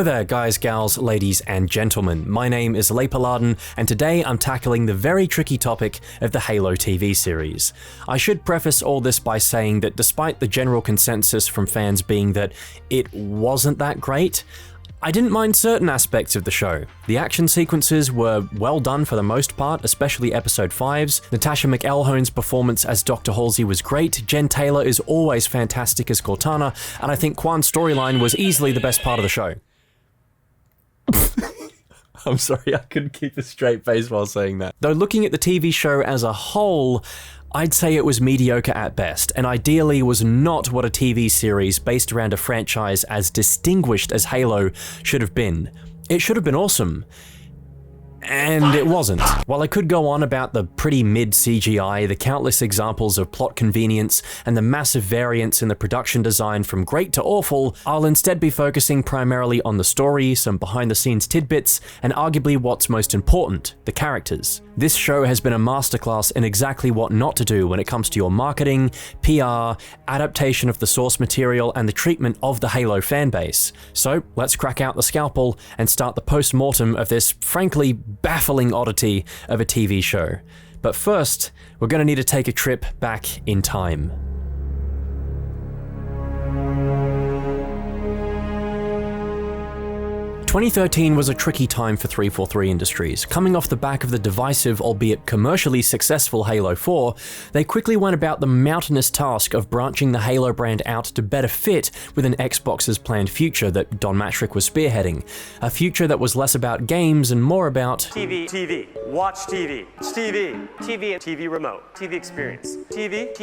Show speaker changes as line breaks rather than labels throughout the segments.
Hello there guys, gals, ladies and gentlemen. My name is Leipaladin, and today I'm tackling the very tricky topic of the Halo TV series. I should preface all this by saying that despite the general consensus from fans being that it wasn't that great, I didn't mind certain aspects of the show. The action sequences were well done for the most part, especially episode 5's. Natasha McElhone's performance as Dr. Halsey was great, Jen Taylor is always fantastic as Cortana, and I think Kwan's storyline was easily the best part of the show. I'm sorry, I couldn't keep a straight face while saying that. Though looking at the TV show as a whole, I'd say it was mediocre at best, and ideally was not what a TV series based around a franchise as distinguished as Halo should have been. It should have been awesome. And it wasn't. While I could go on about the pretty mid CGI, the countless examples of plot convenience, and the massive variance in the production design from great to awful, I'll instead be focusing primarily on the story, some behind-the-scenes tidbits, and arguably what's most important, the characters. This show has been a masterclass in exactly what not to do when it comes to your marketing, PR, adaptation of the source material, and the treatment of the Halo fanbase. So let's crack out the scalpel and start the post-mortem of this frankly baffling oddity of a TV show. But first, we're going to need to take a trip back in time. 2013 was a tricky time for 343 Industries. Coming off the back of the divisive, albeit commercially successful Halo 4, they quickly went about the mountainous task of branching the Halo brand out to better fit with an Xbox's planned future that Don Mattrick was spearheading. A future that was less about games and more about
TV, watch TV, TV remote, TV experience, TV,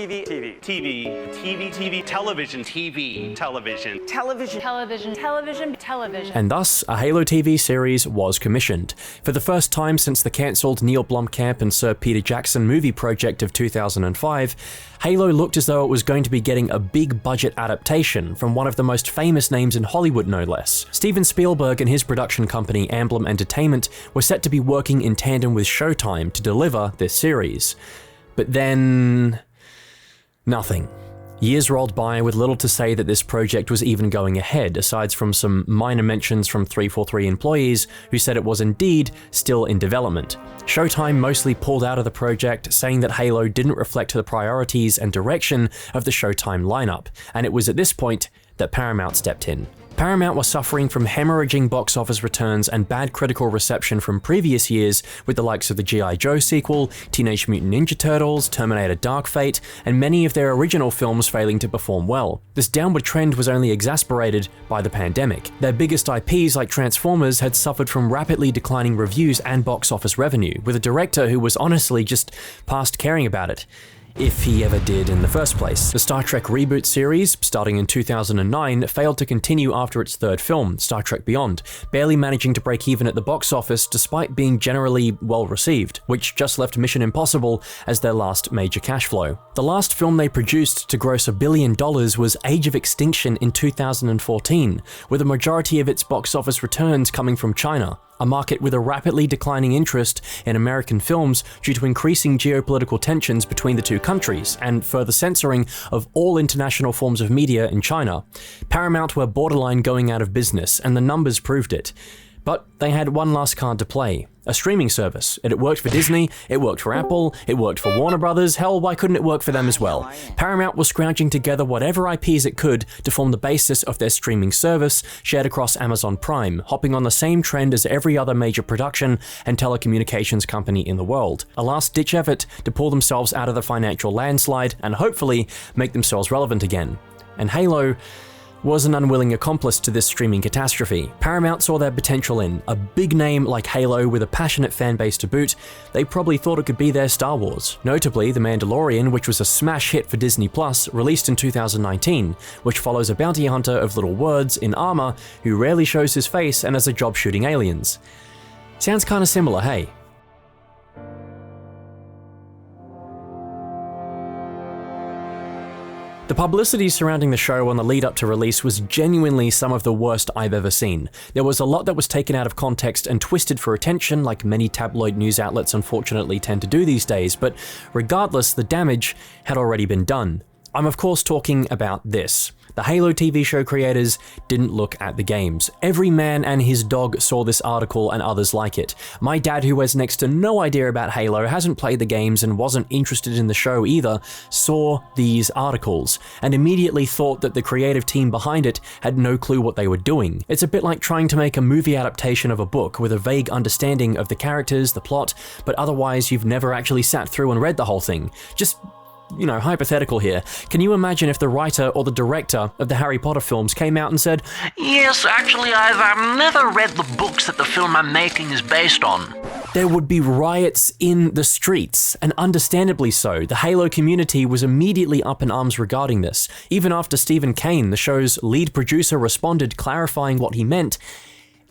television.
And thus, a Halo TV series was commissioned. For the first time since the cancelled Neil Blomkamp and Sir Peter Jackson movie project of 2005, Halo looked as though it was going to be getting a big budget adaptation from one of the most famous names in Hollywood, no less. Steven Spielberg and his production company Amblin Entertainment were set to be working in tandem with Showtime to deliver this series. But then nothing. Years rolled by with little to say that this project was even going ahead, aside from some minor mentions from 343 employees who said it was indeed still in development. Showtime mostly pulled out of the project, saying that Halo didn't reflect the priorities and direction of the Showtime lineup, and it was at this point that Paramount stepped in. Paramount was suffering from hemorrhaging box office returns and bad critical reception from previous years with the likes of the G.I. Joe sequel, Teenage Mutant Ninja Turtles, Terminator Dark Fate, and many of their original films failing to perform well. This downward trend was only exacerbated by the pandemic. Their biggest IPs like Transformers had suffered from rapidly declining reviews and box office revenue, with a director who was honestly just past caring about it. If he ever did in the first place. The Star Trek reboot series, starting in 2009, failed to continue after its third film, Star Trek Beyond, barely managing to break even at the box office despite being generally well received, which just left Mission Impossible as their last major cash flow. The last film they produced to gross $1 billion was Age of Extinction in 2014, with a majority of its box office returns coming from China, a market with a rapidly declining interest in American films due to increasing geopolitical tensions between the two countries and further censoring of all international forms of media in China. Paramount were borderline going out of business, and the numbers proved it. But they had one last card to play, a streaming service. And it worked for Disney, it worked for Apple, it worked for Warner Brothers, hell, why couldn't it work for them as well? Paramount was scrounging together whatever IPs it could to form the basis of their streaming service, shared across Amazon Prime, hopping on the same trend as every other major production and telecommunications company in the world. A last-ditch effort to pull themselves out of the financial landslide and hopefully make themselves relevant again. And Halo was an unwilling accomplice to this streaming catastrophe. Paramount saw their potential in a big name like Halo with a passionate fanbase to boot. They probably thought it could be their Star Wars. Notably, The Mandalorian, which was a smash hit for Disney+, released in 2019, which follows a bounty hunter of little words in armor who rarely shows his face and has a job shooting aliens. Sounds kinda similar, hey? The publicity surrounding the show on the lead up to release was genuinely some of the worst I've ever seen. There was a lot that was taken out of context and twisted for attention, like many tabloid news outlets unfortunately tend to do these days, but regardless, the damage had already been done. I'm of course talking about this. The Halo TV show creators didn't look at the games. Every man and his dog saw this article and others like it. My dad, who has next to no idea about Halo, hasn't played the games and wasn't interested in the show either, saw these articles and immediately thought that the creative team behind it had no clue what they were doing. It's a bit like trying to make a movie adaptation of a book with a vague understanding of the characters, the plot, but otherwise you've never actually sat through and read the whole thing. Just, hypothetical here. Can you imagine if the writer or the director of the Harry Potter films came out and said,
"Yes, actually, I've never read the books that the film I'm making is based on"?
There would be riots in the streets, and understandably so. The Halo community was immediately up in arms regarding this. Even after Stephen Kane, the show's lead producer, responded clarifying what he meant,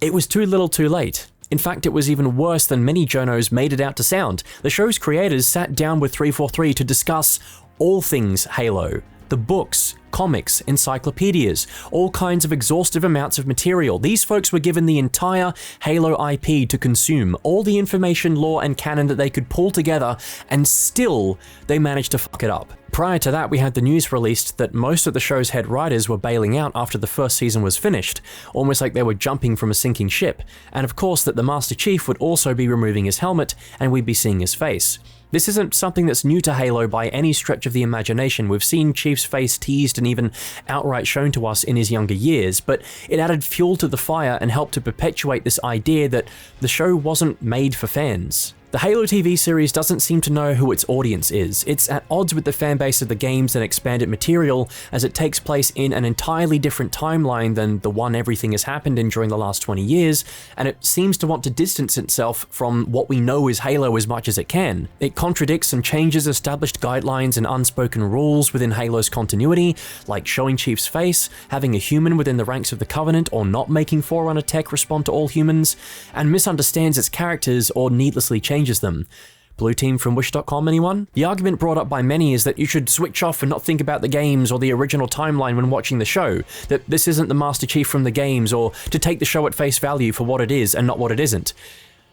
it was too little too late. In fact, it was even worse than many journos made it out to sound. The show's creators sat down with 343 to discuss all things Halo. The books, comics, encyclopedias, all kinds of exhaustive amounts of material. These folks were given the entire Halo IP to consume, all the information, lore, and canon that they could pull together, and still they managed to fuck it up. Prior to that, we had the news released that most of the show's head writers were bailing out after the first season was finished, almost like they were jumping from a sinking ship, and of course that the Master Chief would also be removing his helmet and we'd be seeing his face. This isn't something that's new to Halo by any stretch of the imagination. We've seen Chief's face teased and even outright shown to us in his younger years, but it added fuel to the fire and helped to perpetuate this idea that the show wasn't made for fans. The Halo TV series doesn't seem to know who its audience is. It's at odds with the fanbase of the games and expanded material, as it takes place in an entirely different timeline than the one everything has happened in during the last 20 years, and it seems to want to distance itself from what we know is Halo as much as it can. It contradicts and changes established guidelines and unspoken rules within Halo's continuity, like showing Chief's face, having a human within the ranks of the Covenant, or not making Forerunner tech respond to all humans, and misunderstands its characters or needlessly changes them. Blue team from Wish.com, anyone? The argument brought up by many is that you should switch off and not think about the games or the original timeline when watching the show, that this isn't the Master Chief from the games, or to take the show at face value for what it is and not what it isn't.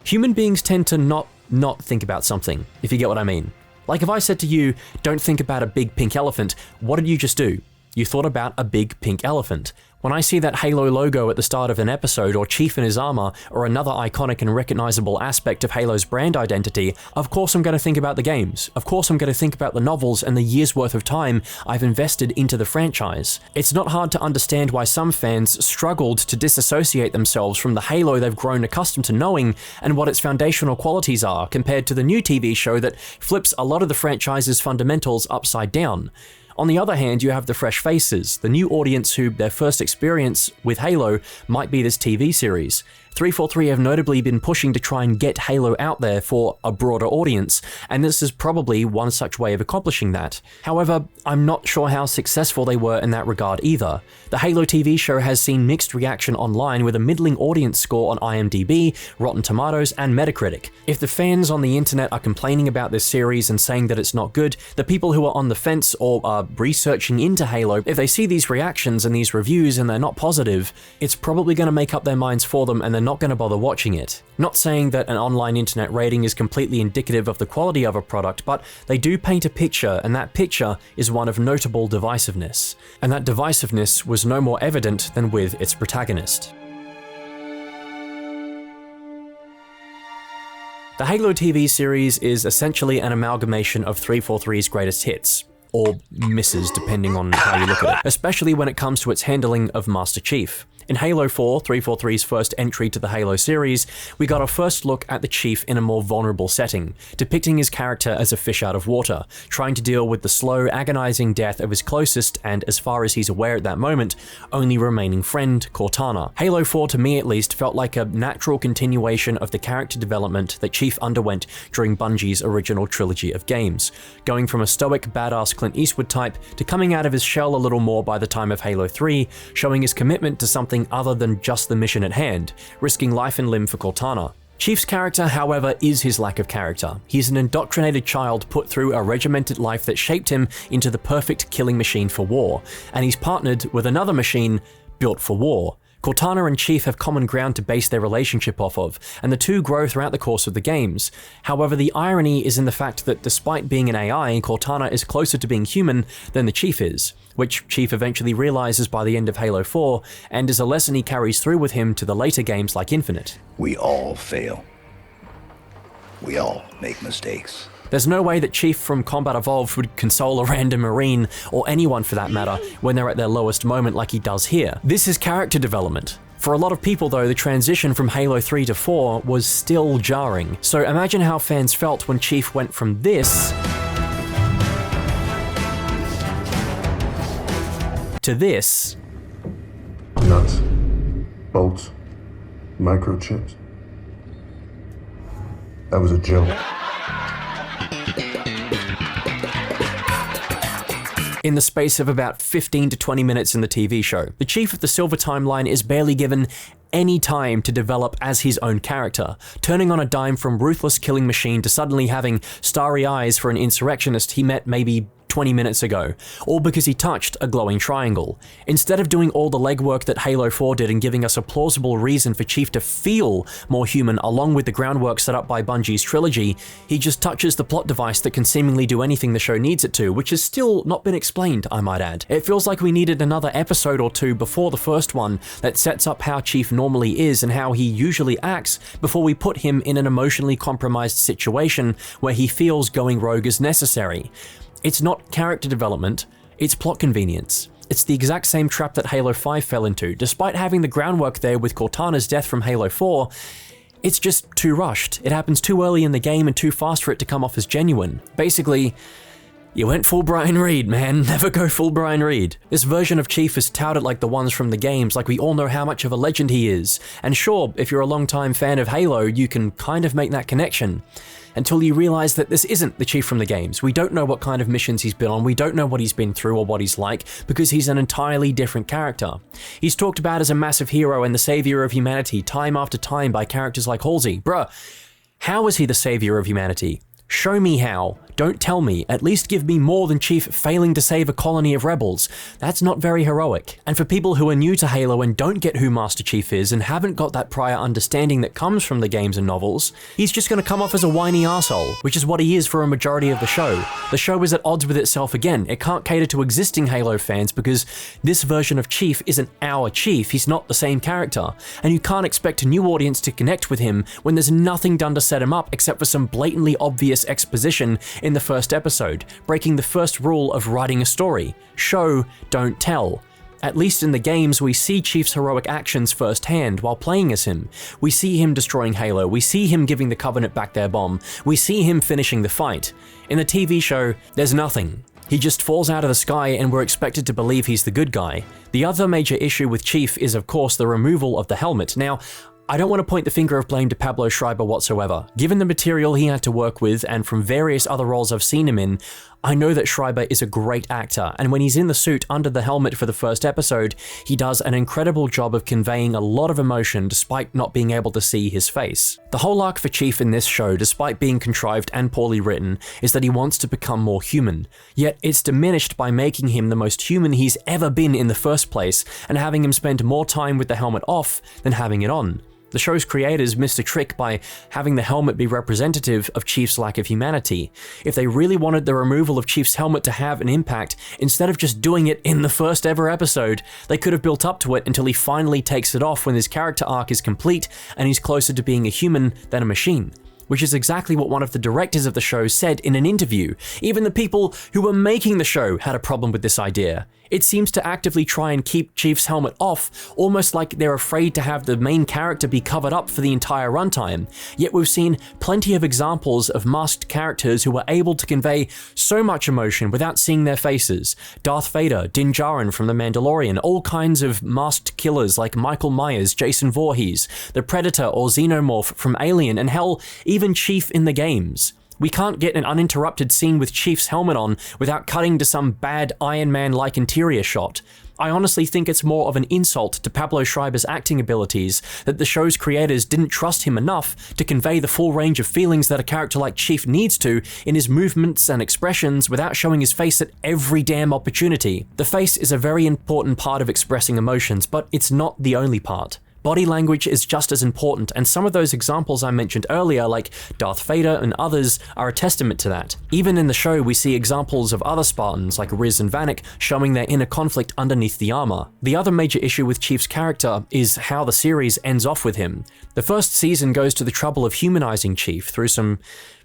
Human beings tend to not think about something, if you get what I mean. Like if I said to you, don't think about a big pink elephant, what did you just do? You thought about a big pink elephant. When I see that Halo logo at the start of an episode, or Chief in his armor, or another iconic and recognizable aspect of Halo's brand identity, of course I'm going to think about the games. Of course I'm going to think about the novels and the years worth of time I've invested into the franchise. It's not hard to understand why some fans struggled to disassociate themselves from the Halo they've grown accustomed to knowing and what its foundational qualities are, compared to the new TV show that flips a lot of the franchise's fundamentals upside down. On the other hand, you have the fresh faces, the new audience who their first experience with Halo might be this TV series. 343 have notably been pushing to try and get Halo out there for a broader audience, and this is probably one such way of accomplishing that. However, I'm not sure how successful they were in that regard either. The Halo TV show has seen mixed reaction online, with a middling audience score on IMDb, Rotten Tomatoes, and Metacritic. If the fans on the internet are complaining about this series and saying that it's not good, the people who are on the fence or are researching into Halo, if they see these reactions and these reviews and they're not positive, it's probably going to make up their minds for them and they're not going to bother watching it. Not saying that an online internet rating is completely indicative of the quality of a product, but they do paint a picture, and that picture is one of notable divisiveness. And that divisiveness was no more evident than with its protagonist. The Halo TV series is essentially an amalgamation of 343's greatest hits, or misses depending on how you look at it, especially when it comes to its handling of Master Chief. In Halo 4, 343's first entry to the Halo series, we got a first look at the Chief in a more vulnerable setting, depicting his character as a fish out of water, trying to deal with the slow, agonizing death of his closest and, as far as he's aware at that moment, only remaining friend, Cortana. Halo 4, to me at least, felt like a natural continuation of the character development that Chief underwent during Bungie's original trilogy of games, going from a stoic, badass Clint Eastwood type to coming out of his shell a little more by the time of Halo 3, showing his commitment to something other than just the mission at hand, risking life and limb for Cortana. Chief's character, however, is his lack of character. He's an indoctrinated child put through a regimented life that shaped him into the perfect killing machine for war, and he's partnered with another machine built for war. Cortana and Chief have common ground to base their relationship off of, and the two grow throughout the course of the games. However, the irony is in the fact that despite being an AI, Cortana is closer to being human than the Chief is, which Chief eventually realizes by the end of Halo 4, and is a lesson he carries through with him to the later games like Infinite.
We all fail. We all make mistakes.
There's no way that Chief from Combat Evolved would console a random Marine, or anyone for that matter, when they're at their lowest moment like he does here. This is character development. For a lot of people though, the transition from Halo 3 to 4 was still jarring. So imagine how fans felt when Chief went from this to this.
Nuts, bolts, microchips. That was a joke.
In the space of about 15 to 20 minutes in the TV show. The Chief of the Silver Timeline is barely given any time to develop as his own character, turning on a dime from ruthless killing machine to suddenly having starry eyes for an insurrectionist he met maybe 20 minutes ago, all because he touched a glowing triangle. Instead of doing all the legwork that Halo 4 did and giving us a plausible reason for Chief to feel more human along with the groundwork set up by Bungie's trilogy, he just touches the plot device that can seemingly do anything the show needs it to, which has still not been explained, I might add. It feels like we needed another episode or two before the first one that sets up how Chief normally is and how he usually acts before we put him in an emotionally compromised situation where he feels going rogue is necessary. It's not character development, it's plot convenience. It's the exact same trap that Halo 5 fell into. Despite having the groundwork there with Cortana's death from Halo 4, it's just too rushed. It happens too early in the game and too fast for it to come off as genuine. Basically, you went full Brian Reed, man. Never go full Brian Reed. This version of Chief is touted like the ones from the games, like we all know how much of a legend he is. And sure, if you're a longtime fan of Halo, you can kind of make that connection. Until you realize that this isn't the Chief from the games. We don't know what kind of missions he's been on, we don't know what he's been through or what he's like, because he's an entirely different character. He's talked about as a massive hero and the savior of humanity time after time by characters like Halsey. Bruh, how is he the savior of humanity? Show me how. Don't tell me. At least give me more than Chief failing to save a colony of rebels. That's not very heroic. And for people who are new to Halo and don't get who Master Chief is and haven't got that prior understanding that comes from the games and novels, he's just going to come off as a whiny arsehole, which is what he is for a majority of the show. The show is at odds with itself again. It can't cater to existing Halo fans because this version of Chief isn't our Chief. He's not the same character. And you can't expect a new audience to connect with him when there's nothing done to set him up except for some blatantly obvious exposition in the first episode, breaking the first rule of writing a story: show, don't tell. At least in the games, we see Chief's heroic actions firsthand while playing as him. We see him destroying Halo, we see him giving the Covenant back their bomb, we see him finishing the fight. In the TV show, there's nothing. He just falls out of the sky and we're expected to believe he's the good guy. The other major issue with Chief is of course the removal of the helmet. Now, I don't want to point the finger of blame to Pablo Schreiber whatsoever. Given the material he had to work with and from various other roles I've seen him in, I know that Schreiber is a great actor, and when he's in the suit under the helmet for the first episode, he does an incredible job of conveying a lot of emotion despite not being able to see his face. The whole arc for Chief in this show, despite being contrived and poorly written, is that he wants to become more human. Yet it's diminished by making him the most human he's ever been in the first place, and having him spend more time with the helmet off than having it on. The show's creators missed a trick by having the helmet be representative of Chief's lack of humanity. If they really wanted the removal of Chief's helmet to have an impact, instead of just doing it in the first ever episode, they could have built up to it until he finally takes it off when his character arc is complete and he's closer to being a human than a machine. Which is exactly what one of the directors of the show said in an interview. Even the people who were making the show had a problem with this idea. It seems to actively try and keep Chief's helmet off, almost like they're afraid to have the main character be covered up for the entire runtime. Yet we've seen plenty of examples of masked characters who were able to convey so much emotion without seeing their faces. Darth Vader, Din Djarin from The Mandalorian, all kinds of masked killers like Michael Myers, Jason Voorhees, the Predator or Xenomorph from Alien, and hell, even Chief in the games. We can't get an uninterrupted scene with Chief's helmet on without cutting to some bad Iron Man-like interior shot. I honestly think it's more of an insult to Pablo Schreiber's acting abilities that the show's creators didn't trust him enough to convey the full range of feelings that a character like Chief needs to in his movements and expressions without showing his face at every damn opportunity. The face is a very important part of expressing emotions, but it's not the only part. Body language is just as important, and some of those examples I mentioned earlier, like Darth Vader and others, are a testament to that. Even in the show, we see examples of other Spartans, like Riz and Vanek, showing their inner conflict underneath the armor. The other major issue with Chief's character is how the series ends off with him. The first season goes to the trouble of humanizing Chief through some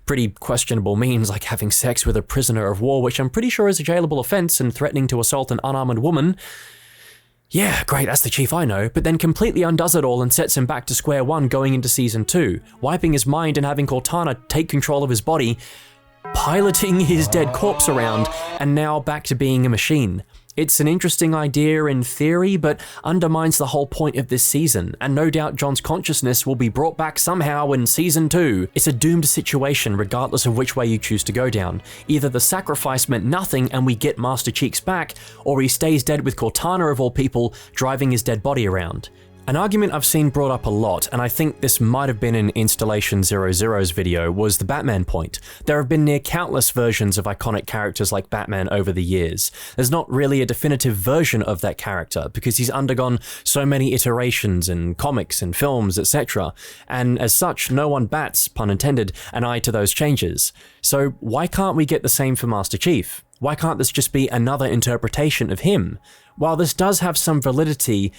pretty questionable means, like having sex with a prisoner of war, which I'm pretty sure is a jailable offense, and threatening to assault an unarmored woman. Yeah, great, that's the Chief I know, but then completely undoes it all and sets him back to square one going into season 2, wiping his mind and having Cortana take control of his body, piloting his dead corpse around, and now back to being a machine. It's an interesting idea in theory, but undermines the whole point of this season, and no doubt John's consciousness will be brought back somehow in season 2. It's a doomed situation regardless of which way you choose to go down. Either the sacrifice meant nothing and we get Master Cheeks back, or he stays dead with Cortana of all people driving his dead body around. An argument I've seen brought up a lot, and I think this might have been in Installation 00's video, was the Batman point. There have been near countless versions of iconic characters like Batman over the years. There's not really a definitive version of that character, because he's undergone so many iterations in comics and films, etc., and as such, no one bats, pun intended, an eye to those changes. So why can't we get the same for Master Chief? Why can't this just be another interpretation of him? While this does have some validity,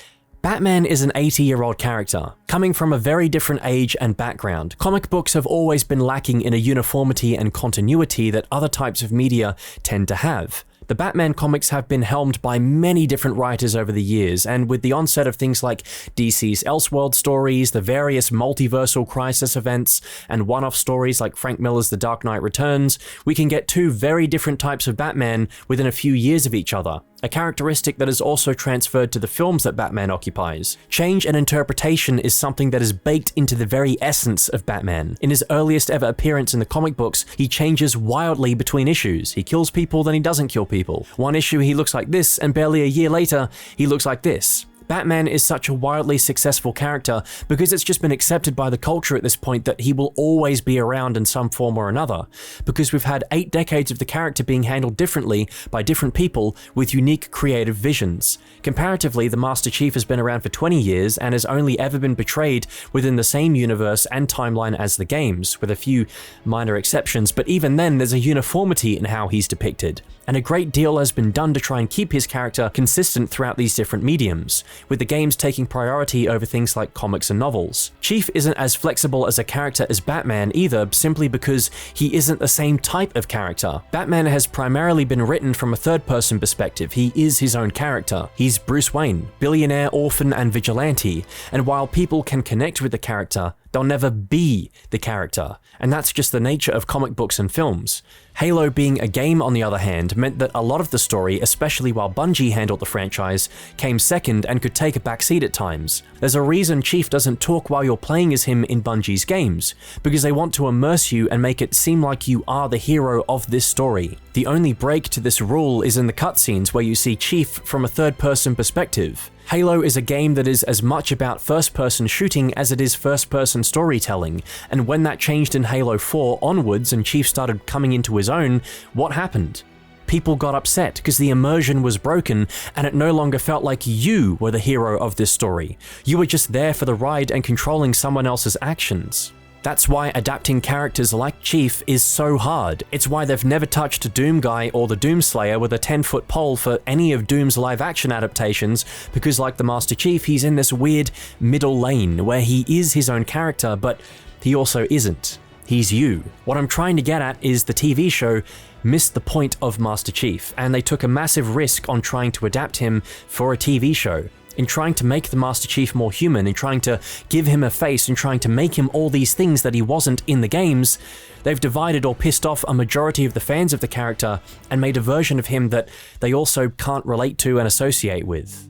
Batman is an 80-year-old character, coming from a very different age and background. Comic books have always been lacking in a uniformity and continuity that other types of media tend to have. The Batman comics have been helmed by many different writers over the years, and with the onset of things like DC's Elseworld stories, the various multiversal crisis events, and one-off stories like Frank Miller's The Dark Knight Returns, we can get two very different types of Batman within a few years of each other, a characteristic that is also transferred to the films that Batman occupies. Change and interpretation is something that is baked into the very essence of Batman. In his earliest ever appearance in the comic books, he changes wildly between issues. He kills people, then he doesn't kill people. One issue he looks like this, and barely a year later, he looks like this. Batman is such a wildly successful character because it's just been accepted by the culture at this point that he will always be around in some form or another, because we've had 8 decades of the character being handled differently by different people with unique creative visions. Comparatively, the Master Chief has been around for 20 years and has only ever been portrayed within the same universe and timeline as the games, with a few minor exceptions, but even then there's a uniformity in how he's depicted, and a great deal has been done to try and keep his character consistent throughout these different mediums, with the games taking priority over things like comics and novels. Chief isn't as flexible as a character as Batman either, simply because he isn't the same type of character. Batman has primarily been written from a third-person perspective. He is his own character. He's Bruce Wayne, billionaire, orphan, and vigilante, and while people can connect with the character, they'll never be the character, and that's just the nature of comic books and films. Halo being a game, on the other hand, meant that a lot of the story, especially while Bungie handled the franchise, came second and could take a backseat at times. There's a reason Chief doesn't talk while you're playing as him in Bungie's games, because they want to immerse you and make it seem like you are the hero of this story. The only break to this rule is in the cutscenes where you see Chief from a third-person perspective. Halo is a game that is as much about first-person shooting as it is first-person storytelling, and when that changed in Halo 4 onwards and Chief started coming into his own, what happened? People got upset because the immersion was broken and it no longer felt like you were the hero of this story. You were just there for the ride and controlling someone else's actions. That's why adapting characters like Chief is so hard. It's why they've never touched Doomguy or the Doomslayer with a 10-foot pole for any of Doom's live-action adaptations, because like the Master Chief, he's in this weird middle lane where he is his own character, but he also isn't. He's you. What I'm trying to get at is the TV show missed the point of Master Chief, and they took a massive risk on trying to adapt him for a TV show. In trying to make the Master Chief more human, in trying to give him a face, and trying to make him all these things that he wasn't in the games, they've divided or pissed off a majority of the fans of the character and made a version of him that they also can't relate to and associate with.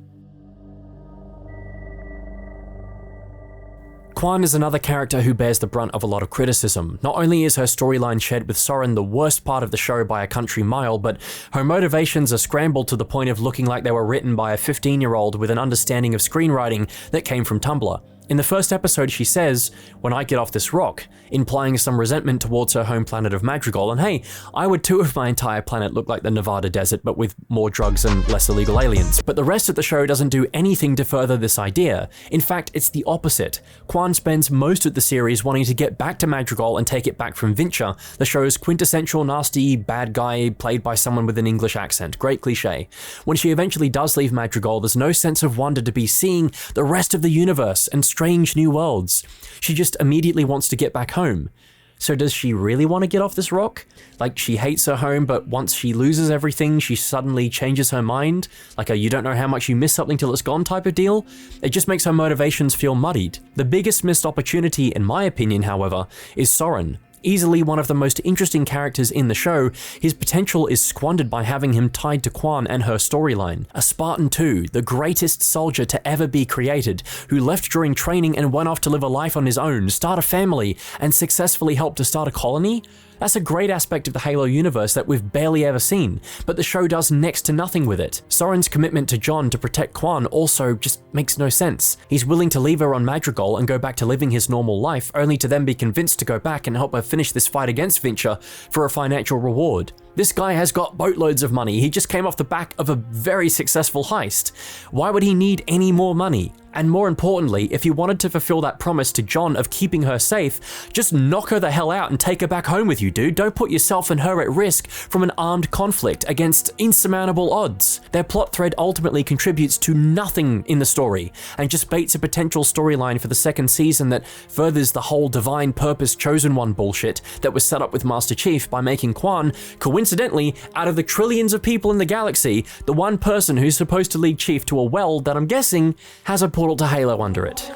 Kwan is another character who bears the brunt of a lot of criticism. Not only is her storyline shared with Soren the worst part of the show by a country mile, but her motivations are scrambled to the point of looking like they were written by a 15-year-old with an understanding of screenwriting that came from Tumblr. In the first episode, she says, "When I get off this rock," implying some resentment towards her home planet of Madrigal, and hey, I would too if my entire planet looked like the Nevada desert but with more drugs and less illegal aliens. But the rest of the show doesn't do anything to further this idea. In fact, it's the opposite. Kwan spends most of the series wanting to get back to Madrigal and take it back from Vincher, the show's quintessential nasty bad guy played by someone with an English accent. Great cliche. When she eventually does leave Madrigal, there's no sense of wonder to be seeing the rest of the universe and strange new worlds. She just immediately wants to get back home. So does she really want to get off this rock? Like, she hates her home, but once she loses everything, she suddenly changes her mind? Like a you don't know how much you miss something till it's gone type of deal? It just makes her motivations feel muddied. The biggest missed opportunity, in my opinion, however, is Soren. Easily one of the most interesting characters in the show, his potential is squandered by having him tied to Kwan and her storyline. A Spartan too, the greatest soldier to ever be created, who left during training and went off to live a life on his own, start a family, and successfully helped to start a colony? That's a great aspect of the Halo universe that we've barely ever seen, but the show does next to nothing with it. Soren's commitment to John to protect Kwan also just makes no sense. He's willing to leave her on Madrigal and go back to living his normal life, only to then be convinced to go back and help her finish this fight against Vincher for a financial reward. This guy has got boatloads of money. He just came off the back of a very successful heist. Why would he need any more money? And more importantly, if he wanted to fulfill that promise to John of keeping her safe, just knock her the hell out and take her back home with you, dude. Don't put yourself and her at risk from an armed conflict against insurmountable odds. Their plot thread ultimately contributes to nothing in the story, and just baits a potential storyline for the second season that furthers the whole divine purpose chosen one bullshit that was set up with Master Chief by making Kwan, coincidentally, out of the trillions of people in the galaxy, the one person who's supposed to lead Chief to a well that I'm guessing has a portal to Halo under it.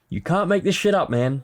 You can't make this shit up, man.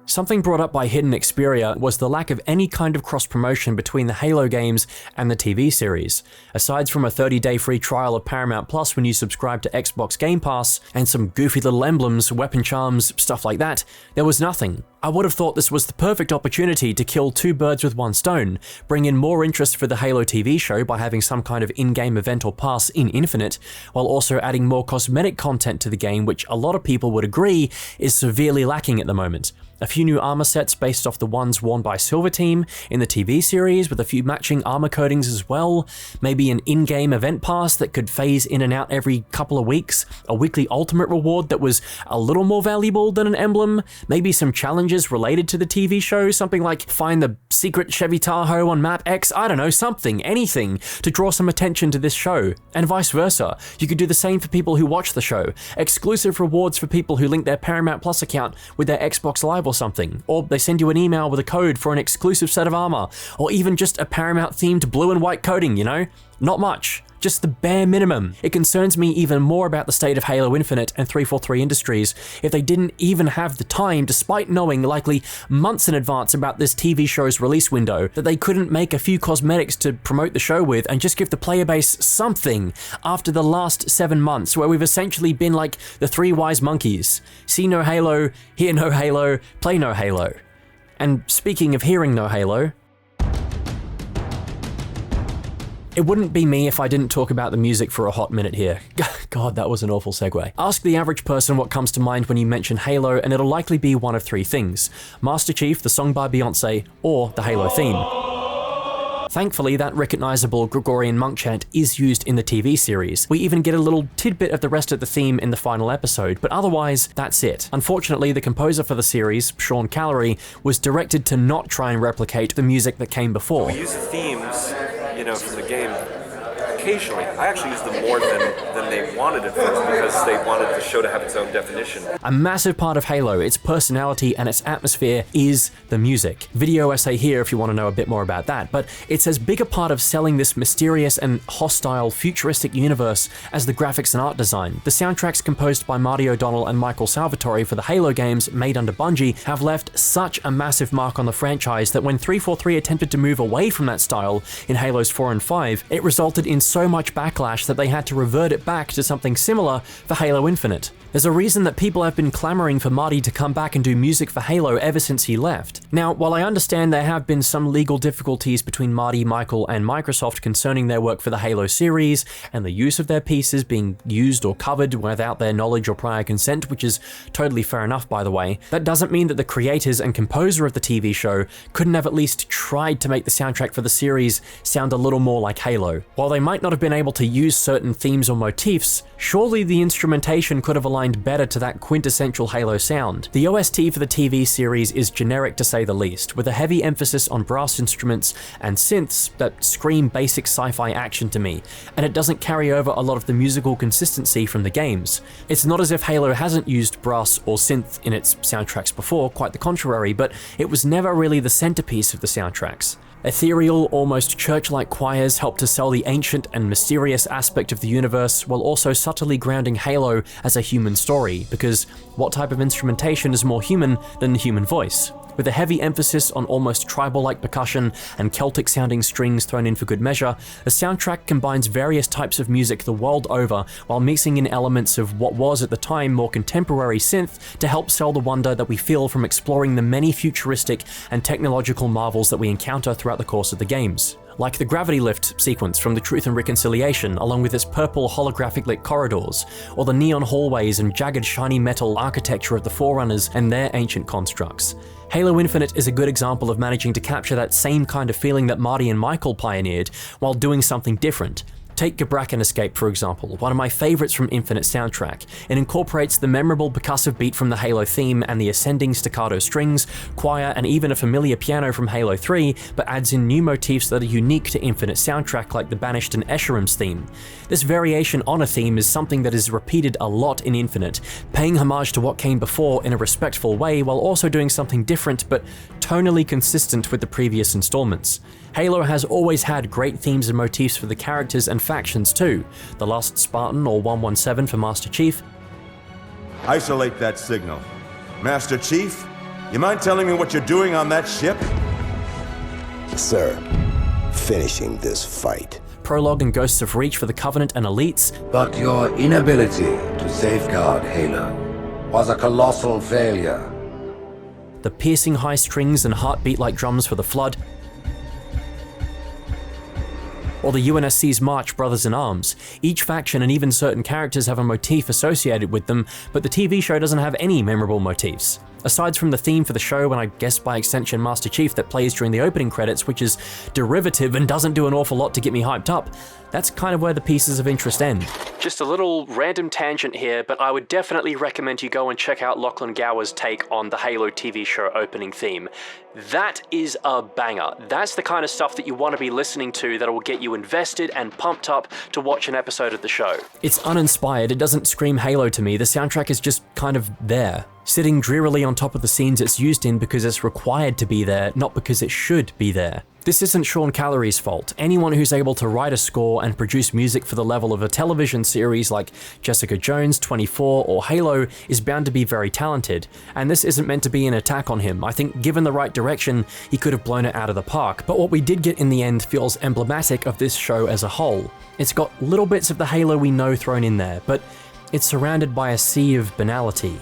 Something brought up by Hidden Xperia was the lack of any kind of cross-promotion between the Halo games and the TV series. Aside from a 30-day free trial of Paramount Plus when you subscribe to Xbox Game Pass, and some goofy little emblems, weapon charms, stuff like that, there was nothing. I would have thought this was the perfect opportunity to kill two birds with one stone, bring in more interest for the Halo TV show by having some kind of in-game event or pass in Infinite, while also adding more cosmetic content to the game, which a lot of people would agree is severely lacking at the moment. A few new armor sets based off the ones worn by Silver Team in the TV series, with a few matching armor coatings as well, maybe an in-game event pass that could phase in and out every couple of weeks, a weekly ultimate reward that was a little more valuable than an emblem, maybe some challenges related to the TV show, something like find the secret Chevy Tahoe on map X, I don't know, something, anything to draw some attention to this show, and vice versa. You could do the same for people who watch the show, exclusive rewards for people who link their Paramount Plus account with their Xbox Live or something, or they send you an email with a code for an exclusive set of armor, or even just a Paramount themed blue and white coating, you know? Not much. Just the bare minimum. It concerns me even more about the state of Halo Infinite and 343 Industries if they didn't even have the time, despite knowing likely months in advance about this TV show's release window, that they couldn't make a few cosmetics to promote the show with and just give the player base something after the last 7 months where we've essentially been like the three wise monkeys. See no Halo, hear no Halo, play no Halo. And speaking of hearing no Halo, it wouldn't be me if I didn't talk about the music for a hot minute here. God, that was an awful segue. Ask the average person what comes to mind when you mention Halo, and it'll likely be one of three things: Master Chief, the song by Beyonce, or the Halo theme. Thankfully, that recognizable Gregorian monk chant is used in the TV series. We even get a little tidbit of the rest of the theme in the final episode, but otherwise, that's it. Unfortunately, the composer for the series, Sean Callery, was directed to not try and replicate the music that came before.
We use the themes, from the game occasionally. I actually used them more than they wanted at first because they wanted the show to have its own definition.
A massive part of Halo, its personality and its atmosphere, is the music. Video essay here if you want to know a bit more about that, but it's as big a part of selling this mysterious and hostile futuristic universe as the graphics and art design. The soundtracks composed by Marty O'Donnell and Michael Salvatore for the Halo games made under Bungie have left such a massive mark on the franchise that when 343 attempted to move away from that style in Halos 4 and 5, it resulted in so so much backlash that they had to revert it back to something similar for Halo Infinite. There's a reason that people have been clamoring for Marty to come back and do music for Halo ever since he left. Now, while I understand there have been some legal difficulties between Marty, Michael, and Microsoft concerning their work for the Halo series, and the use of their pieces being used or covered without their knowledge or prior consent, which is totally fair enough by the way, that doesn't mean that the creators and composer of the TV show couldn't have at least tried to make the soundtrack for the series sound a little more like Halo. While they might not have been able to use certain themes or motifs, surely the instrumentation could have aligned better to that quintessential Halo sound. The OST for the TV series is generic to say the least, with a heavy emphasis on brass instruments and synths that scream basic sci-fi action to me, and it doesn't carry over a lot of the musical consistency from the games. It's not as if Halo hasn't used brass or synth in its soundtracks before, quite the contrary, but it was never really the centerpiece of the soundtracks. Ethereal, almost church-like choirs help to sell the ancient and mysterious aspect of the universe, while also subtly grounding Halo as a human story, because what type of instrumentation is more human than the human voice? With a heavy emphasis on almost tribal-like percussion and Celtic-sounding strings thrown in for good measure, the soundtrack combines various types of music the world over while mixing in elements of what was at the time more contemporary synth to help sell the wonder that we feel from exploring the many futuristic and technological marvels that we encounter throughout the course of the games. Like the gravity lift sequence from the Truth and Reconciliation, along with its purple holographic lit corridors, or the neon hallways and jagged shiny metal architecture of the Forerunners and their ancient constructs. Halo Infinite is a good example of managing to capture that same kind of feeling that Marty and Michael pioneered while doing something different. Take Gabrakan Escape, for example, one of my favorites from Infinite soundtrack. It incorporates the memorable percussive beat from the Halo theme and the ascending staccato strings, choir, and even a familiar piano from Halo 3, but adds in new motifs that are unique to Infinite soundtrack like the Banished and Escherum's theme. This variation on a theme is something that is repeated a lot in Infinite, paying homage to what came before in a respectful way while also doing something different but tonally consistent with the previous installments. Halo has always had great themes and motifs for the characters and factions too. The Last Spartan or 117 for Master Chief.
Isolate that signal. Master Chief, you mind telling me what you're doing on that ship?
Sir, finishing this fight.
Prologue and Ghosts of Reach for the Covenant and Elites.
But your inability to safeguard Halo was a colossal failure.
The piercing high strings and heartbeat-like drums for the Flood. Or the UNSC's March Brothers in Arms. Each faction and even certain characters have a motif associated with them, but the TV show doesn't have any memorable motifs. Aside from the theme for the show, and I guess by extension Master Chief that plays during the opening credits, which is derivative and doesn't do an awful lot to get me hyped up, that's kind of where the pieces of interest end. Just a little random tangent here, but I would definitely recommend you go and check out Lachlan Gower's take on the Halo TV show opening theme. That is a banger. That's the kind of stuff that you want to be listening to that will get you invested and pumped up to watch an episode of the show. It's uninspired, it doesn't scream Halo to me, the soundtrack is just kind of there. Sitting drearily on top of the scenes it's used in because it's required to be there, not because it should be there. This isn't Sean Callery's fault. Anyone who's able to write a score and produce music for the level of a television series like Jessica Jones, 24, or Halo is bound to be very talented, and this isn't meant to be an attack on him. I think given the right direction, he could have blown it out of the park, but what we did get in the end feels emblematic of this show as a whole. It's got little bits of the Halo we know thrown in there, but it's surrounded by a sea of banality.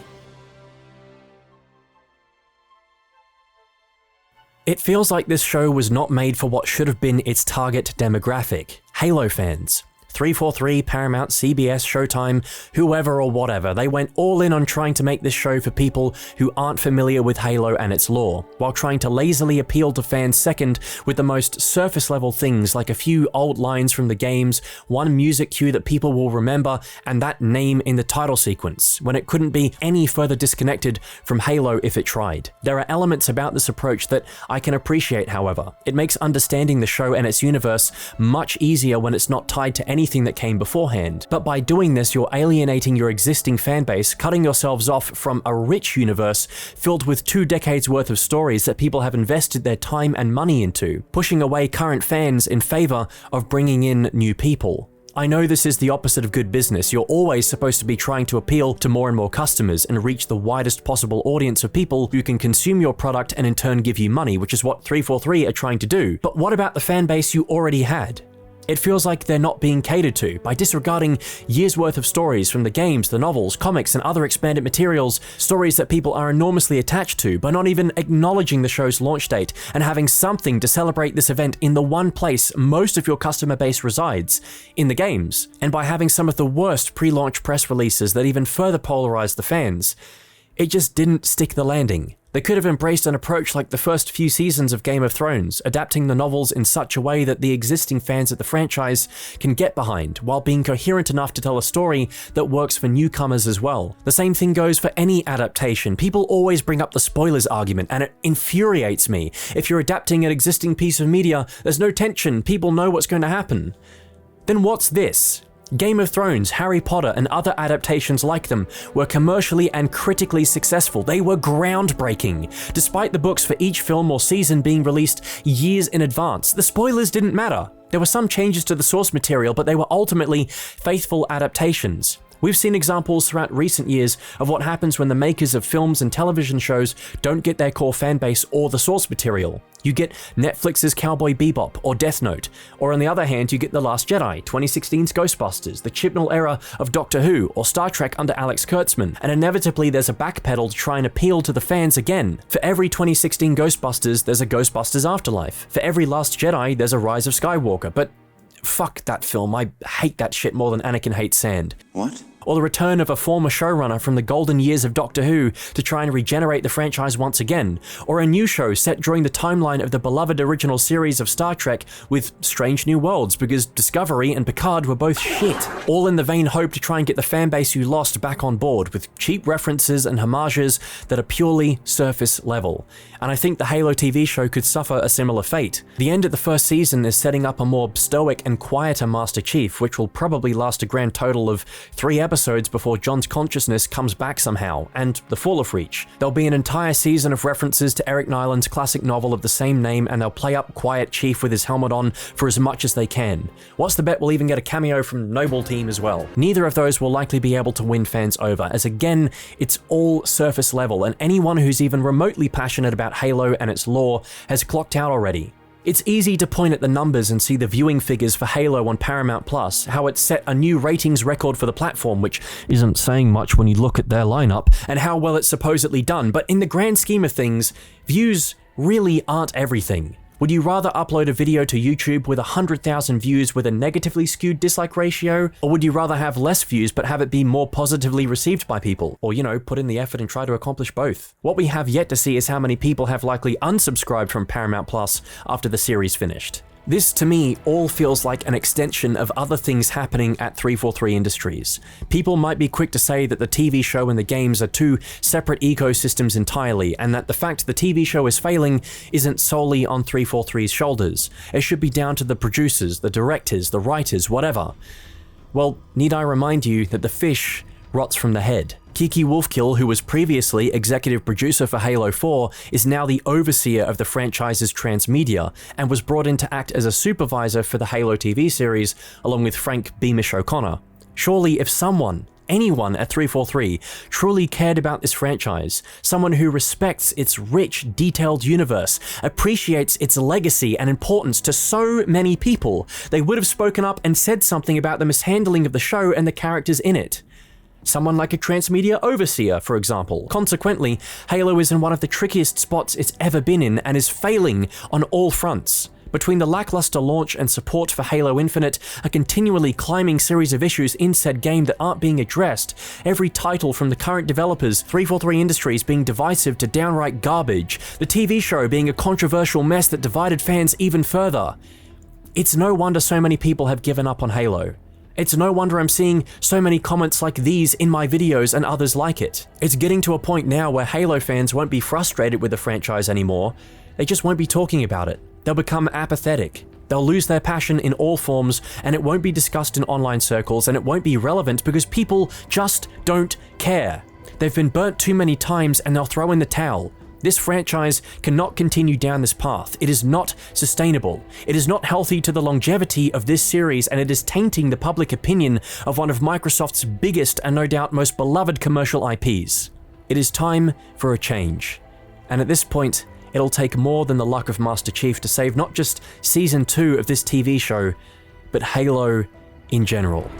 It feels like this show was not made for what should have been its target demographic, Halo fans. 343, Paramount, CBS, Showtime, whoever or whatever, they went all in on trying to make this show for people who aren't familiar with Halo and its lore, while trying to lazily appeal to fans second with the most surface level things like a few old lines from the games, one music cue that people will remember, and that name in the title sequence, when it couldn't be any further disconnected from Halo if it tried. There are elements about this approach that I can appreciate, however. It makes understanding the show and its universe much easier when it's not tied to anything that came beforehand. But by doing this, you're alienating your existing fanbase, cutting yourselves off from a rich universe filled with 2 decades worth of stories that people have invested their time and money into, pushing away current fans in favor of bringing in new people. I know this is the opposite of good business. You're always supposed to be trying to appeal to more and more customers and reach the widest possible audience of people who can consume your product and in turn give you money, which is what 343 are trying to do. But what about the fan base you already had? It feels like they're not being catered to by disregarding years' worth of stories from the games, the novels, comics, and other expanded materials, stories that people are enormously attached to, by not even acknowledging the show's launch date and having something to celebrate this event in the one place most of your customer base resides, in the games, and by having some of the worst pre-launch press releases that even further polarize the fans. It just didn't stick the landing. They could have embraced an approach like the first few seasons of Game of Thrones, adapting the novels in such a way that the existing fans of the franchise can get behind, while being coherent enough to tell a story that works for newcomers as well. The same thing goes for any adaptation. People always bring up the spoilers argument, and it infuriates me. If you're adapting an existing piece of media, there's no tension, people know what's going to happen. Then what's this? Game of Thrones, Harry Potter, and other adaptations like them were commercially and critically successful. They were groundbreaking. Despite the books for each film or season being released years in advance, the spoilers didn't matter. There were some changes to the source material, but they were ultimately faithful adaptations. We've seen examples throughout recent years of what happens when the makers of films and television shows don't get their core fanbase or the source material. You get Netflix's Cowboy Bebop or Death Note, or on the other hand you get The Last Jedi, 2016's Ghostbusters, the Chibnall era of Doctor Who, or Star Trek under Alex Kurtzman, and inevitably there's a backpedal to try and appeal to the fans again. For every 2016 Ghostbusters, there's a Ghostbusters Afterlife. For every Last Jedi, there's a Rise of Skywalker, but fuck that film, I hate that shit more than Anakin hates sand.
What?
Or the return of a former showrunner from the golden years of Doctor Who to try and regenerate the franchise once again, or a new show set during the timeline of the beloved original series of Star Trek with Strange New Worlds because Discovery and Picard were both shit, all in the vain hope to try and get the fanbase you lost back on board with cheap references and homages that are purely surface level. And I think the Halo TV show could suffer a similar fate. The end of the first season is setting up a more stoic and quieter Master Chief, which will probably last a grand total of 3 episodes before John's consciousness comes back somehow, and the fall of Reach. There'll be an entire season of references to Eric Nyland's classic novel of the same name, and they'll play up Quiet Chief with his helmet on for as much as they can. What's the bet we'll even get a cameo from Noble Team as well? Neither of those will likely be able to win fans over, as again, it's all surface level, and anyone who's even remotely passionate about Halo and its lore has clocked out already. It's easy to point at the numbers and see the viewing figures for Halo on Paramount+, how it set a new ratings record for the platform, which isn't saying much when you look at their lineup, and how well it's supposedly done, but in the grand scheme of things, views really aren't everything. Would you rather upload a video to YouTube with 100,000 views with a negatively skewed dislike ratio? Or would you rather have less views but have it be more positively received by people? Or, put in the effort and try to accomplish both? What we have yet to see is how many people have likely unsubscribed from Paramount Plus after the series finished. This, to me, all feels like an extension of other things happening at 343 Industries. People might be quick to say that the TV show and the games are two separate ecosystems entirely, and that the fact the TV show is failing isn't solely on 343's shoulders. It should be down to the producers, the directors, the writers, whatever. Well, need I remind you that the fish rots from the head? Kiki Wolfkill, who was previously executive producer for Halo 4, is now the overseer of the franchise's transmedia, and was brought in to act as a supervisor for the Halo TV series, along with Frank Beamish O'Connor. Surely if anyone at 343 truly cared about this franchise, someone who respects its rich, detailed universe, appreciates its legacy and importance to so many people, they would have spoken up and said something about the mishandling of the show and the characters in it. Someone like a transmedia overseer, for example. Consequently, Halo is in one of the trickiest spots it's ever been in and is failing on all fronts. Between the lackluster launch and support for Halo Infinite, a continually climbing series of issues in said game that aren't being addressed, every title from the current developers, 343 Industries being divisive to downright garbage, the TV show being a controversial mess that divided fans even further. It's no wonder so many people have given up on Halo. It's no wonder I'm seeing so many comments like these in my videos and others like it. It's getting to a point now where Halo fans won't be frustrated with the franchise anymore, they just won't be talking about it. They'll become apathetic. They'll lose their passion in all forms, and it won't be discussed in online circles, and it won't be relevant because people just don't care. They've been burnt too many times and they'll throw in the towel. This franchise cannot continue down this path. It is not sustainable. It is not healthy to the longevity of this series, and it is tainting the public opinion of one of Microsoft's biggest and no doubt most beloved commercial IPs. It is time for a change. And at this point, it'll take more than the luck of Master Chief to save not just Season 2 of this TV show, but Halo in general.